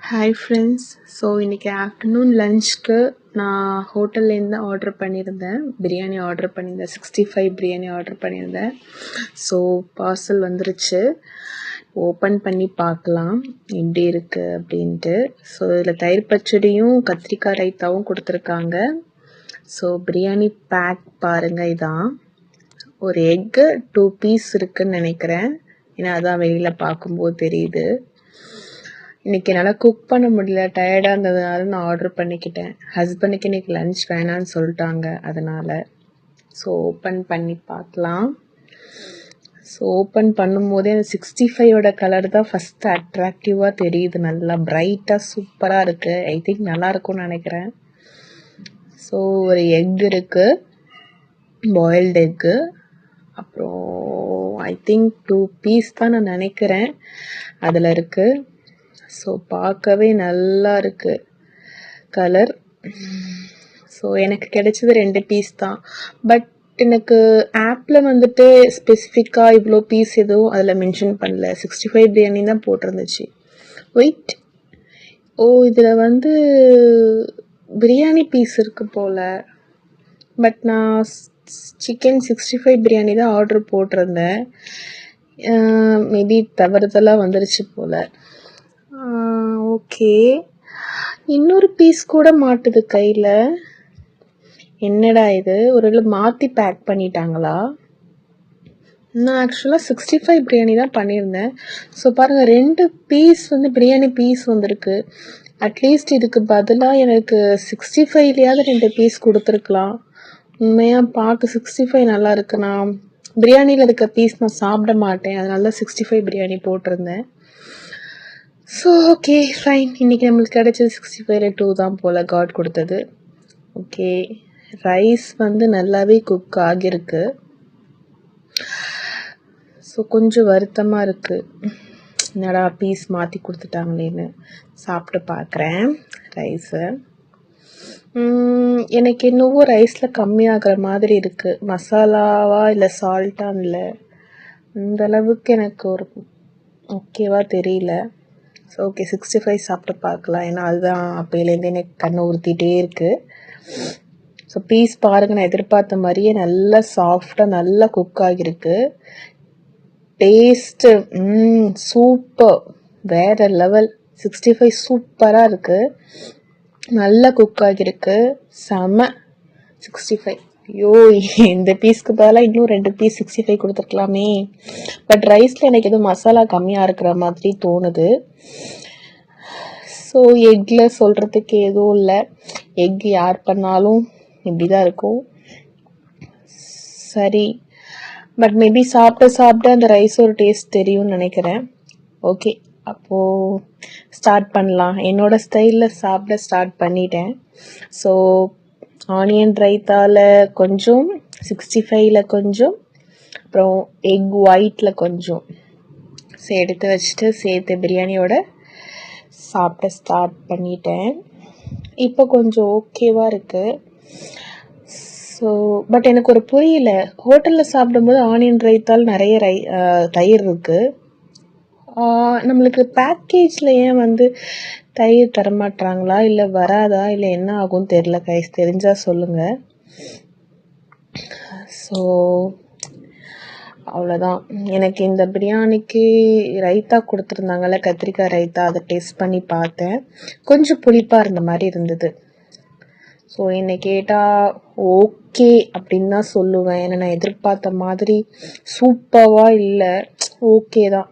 Hi friends. So இன்றைக்கி afternoon லஞ்சுக்கு நான் ஹோட்டல்லேருந்து ஆர்டர் பண்ணியிருந்தேன். பிரியாணி ஆர்டர் பண்ணியிருந்தேன். 65 பிரியாணி ஆர்டர் பண்ணியிருந்தேன். ஸோ பார்சல் வந்துருச்சு. ஓப்பன் பண்ணி பார்க்கலாம் எப்படி இருக்குது அப்படின்ட்டு. ஸோ இதில் தயிர் பச்சடியும் கத்திரிக்காய் ரைத்தாவும் கொடுத்துருக்காங்க. ஸோ பிரியாணி பேக் பாருங்கள். இதான் ஒரு எக்கு 2 பீஸ் இருக்குதுன்னு நினைக்கிறேன். ஏன்னா அதான் வெளியில் பார்க்கும்போது தெரியுது. இன்றைக்கி என்னால் குக் பண்ண முடியல, டயர்டாக இருந்ததுனால நான் ஆர்டர் பண்ணிக்கிட்டேன். ஹஸ்பண்டுக்கு இன்றைக்கி லன்ச் வேணான்னு சொல்லிட்டாங்க, அதனால். ஸோ ஓப்பன் பண்ணி பார்க்கலாம். ஸோ ஓப்பன் பண்ணும்போதே அந்த 65ஓட கலர் தான் ஃபஸ்ட்டு அட்ராக்டிவாக தெரியுது. நல்லா பிரைட்டாக சூப்பராக இருக்குது. ஐ திங்க் நல்லாயிருக்கும்னு நினைக்கிறேன். ஸோ ஒரு எக் இருக்குது, பாயில்டு எக்கு. அப்புறம் ஐ திங்க் 2 பீஸ் தான் நான் நினைக்கிறேன் அதில் இருக்குது. ஸோ பார்க்கவே நல்லா இருக்குது கலர். ஸோ எனக்கு கிடைச்சது 2 பீஸ் தான். பட் எனக்கு ஆப்பில் வந்துட்டு ஸ்பெசிஃபிக்காக இவ்வளோ பீஸ் எதுவும் அதில் மென்ஷன் பண்ணல. 65 பிரியாணி தான் போட்டிருந்துச்சு. வெயிட், இதில் வந்து பிரியாணி பீஸ் இருக்குது போல். பட் நான் சிக்கன் 65 பிரியாணி தான் ஆர்டர் போட்டிருந்தேன். மேபி தவறுதலாக வந்துருச்சு போல். ஓகே, இன்னொரு பீஸ் கூட மாட்டுது கையில். என்னடா இது, ஒரு மாற்றி பேக் பண்ணிட்டாங்களா? நான் ஆக்சுவலாக 65 பிரியாணி தான் பண்ணியிருந்தேன். ஸோ பாருங்கள், 2 பீஸ் வந்து பிரியாணி பீஸ் வந்திருக்கு. அட்லீஸ்ட் இதுக்கு பதிலாக எனக்கு 65லையாவது 2 பீஸ் கொடுத்துருக்கலாம். உண்மையாக பார்க்க 65 நல்லா இருக்குண்ணா. பிரியாணியில் இருக்க பீஸ் நான் சாப்பிட மாட்டேன், அதனால 65 பிரியாணி போட்டிருந்தேன். So okay fine. இன்றைக்கி நம்மளுக்கு கிடைச்சது 65ல் 2 தான் போல் காட் கொடுத்தது. ஓகே, ரைஸ் வந்து நல்லாவே குக் ஆகியிருக்கு. ஸோ கொஞ்சம் வருத்தமாக இருக்குது, என்னடா பீஸ் மாற்றி கொடுத்துட்டாங்களேன்னு. சாப்பிட்டு பார்க்குறேன் ரைஸை. எனக்கு என்னவோ ரைஸில் கம்மியாகிற மாதிரி இருக்குது. மசாலாவா இல்லை சால்ட்டாக இல்லை, இந்தளவுக்கு எனக்கு ஒரு ஓகேவா தெரியல. ஸோ ஓகே, 65 சாப்பிட்டு பார்க்கலாம். ஏன்னா அதுதான் அப்போலேருந்து எனக்கு கண்ணை உறுத்திட்டே இருக்குது. ஸோ பீஸ் பாருங்கள், நான் எதிர்பார்த்த மாதிரியே நல்லா சாஃப்டாக நல்லா குக் ஆகியிருக்கு. டேஸ்ட்டு சூப்பர், வேறு லெவல். 65 சூப்பராக இருக்குது, நல்லா குக் ஆகியிருக்கு, செம 65. ஐயோ, இந்த பீஸ்க்கு பதிலாக இன்னும் 2 பீஸ் 65 கொடுத்துருக்கலாமே. பட் ரைஸில் எனக்கு எதுவும் மசாலா கம்மியாக இருக்கிற மாதிரி தோணுது. ஸோ எக்கில் சொல்கிறதுக்கு எதுவும் இல்லை. எக் யார் பண்ணாலும் இப்படி தான் இருக்கும். சரி, பட் மேபி சாப்பிட்ட அந்த ரைஸ் ஒரு டேஸ்ட் தெரியும்னு நினைக்கிறேன். ஓகே, அப்போது ஸ்டார்ட் பண்ணலாம். என்னோடய ஸ்டைலில் சாப்பிட ஸ்டார்ட் பண்ணிட்டேன். ஸோ ஆனியன் ரைத்தாவில் கொஞ்சம், 65ல் கொஞ்சம், அப்புறம் எக் ஒயிட்டில் கொஞ்சம் எடுத்து வச்சுட்டு சேர்த்து பிரியாணியோட சாப்பிட ஸ்டார்ட் பண்ணிட்டேன். இப்போ கொஞ்சம் ஓகேவாக இருக்குது. ஸோ பட் எனக்கு ஒரு புரியல, ஹோட்டலில் சாப்பிடும்போது ஆனியன் ரைத்தால் நிறைய தயிர் இருக்குது. நம்மளுக்கு பேக்கேஜில் ஏன் வந்து தயிர் தரமாட்டுறாங்களா, இல்லை வராதா, இல்லை என்ன ஆகும்னு தெரில கைஸ், தெரிஞ்சால் சொல்லுங்கள். ஸோ அவ்வளோதான். எனக்கு இந்த பிரியாணிக்கு ரைத்தா கொடுத்துருந்தாங்கல்ல, கத்திரிக்காய் ரைத்தா, அதை டேஸ்ட் பண்ணி பார்த்தேன். கொஞ்சம் புளிப்பாக இருந்த மாதிரி இருந்தது. ஸோ என்னை கேட்டால் ஓகே அப்படின்னு தான் சொல்லுவேன். ஏன்னா நான் எதிர்பார்த்த மாதிரி சூப்பராக இல்லை, ஓகே தான்.